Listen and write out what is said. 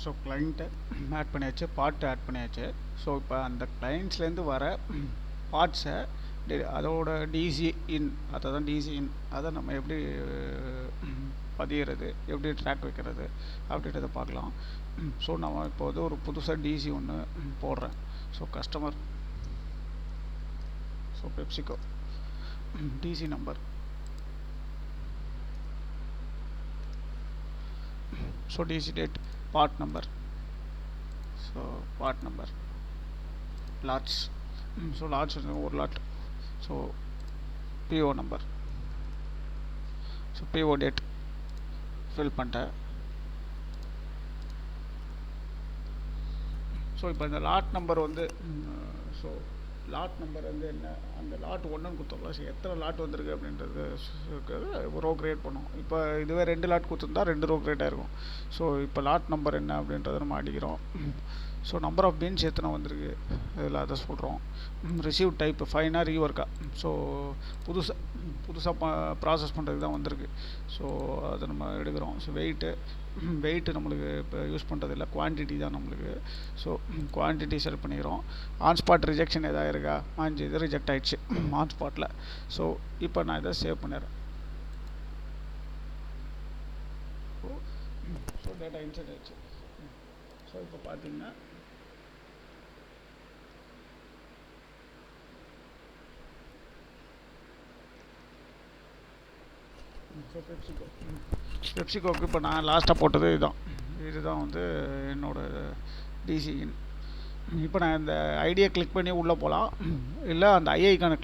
So கிளைண்ட்டை add பண்ணியாச்சு, part add பண்ணியாச்சு. So இப்போ அந்த கிளைண்ட்ஸ்லேருந்து வர பார்ட்ஸை அதோட டிசி இன், அதை தான் டிசி இன், அதை நம்ம எப்படி பதிகிறது, எப்படி ட்ராக் வைக்கிறது அப்படின்றத பார்க்கலாம். ஸோ நம்ம இப்போ வந்து ஒரு புதுசாக டிசி ஒன்று போடுறேன். So customer, so PepsiCo DC number, so DC date, part number, so part number, lots, so lots ஒரு lot, so PO number, so PO date fill பண்ணிட்டேன். ஸோ இப்போ இந்த லாட் நம்பர் வந்து ஸோ லாட் நம்பர் வந்து என்ன, அந்த lot ஒன்றுன்னு கொடுத்துடலாம். ஸோ எத்தனை லாட் வந்திருக்கு அப்படின்றது ரோ கிரியேட் பண்ணும். இப்போ இதுவே 2 லாட் கொடுத்துருந்தா 2 ரோ கிரியேட் ஆகிருக்கும். ஸோ இப்போ லாட் நம்பர் என்ன அப்படின்றத நம்ம அடிக்கிறோம். ஸோ நம்பர் ஆஃப் பீன்ஸ் எத்தனை வந்திருக்கு இதில் அதை சொல்கிறோம். ரிசீவ் டைப் ஃபைனா ரீவொர்க்கா, ஸோ புதுசாக ப்ராசஸ் பண்ணுறதுக்கு தான் வந்திருக்கு. ஸோ அதை நம்ம எடுக்கிறோம். ஸோ வெயிட்டு நம்மளுக்கு இப்போ யூஸ் பண்ணுறதில்ல, குவான்டிட்டி தான் நம்மளுக்கு. ஸோ குவான்டிட்டி செலக்ட் பண்ணிக்கிறோம். ஆன் ஸ்பாட் ரிஜெக்ஷன் எதாவது இருக்கா, இது ரிஜெக்ட் ஆகிடுச்சு ஆன் ஸ்பாட்டில். ஸோ இப்போ நான் இதை சேவ் பண்ணிடுறேன். ஸோ டேட்டா இன்சர்ட் ஆகிடுச்சு. ஸோ இப்போ பார்த்தீங்கன்னா ஸோ பெப்சிகோக்கு இப்போ நான் லாஸ்ட்டாக போட்டது இதுதான் வந்து என்னோடய டிசிஇன். இப்போ நான் இந்த ஐடியை கிளிக் பண்ணி உள்ளே போகலாம், இல்லை அந்த ஐஐக்கான கிளிக்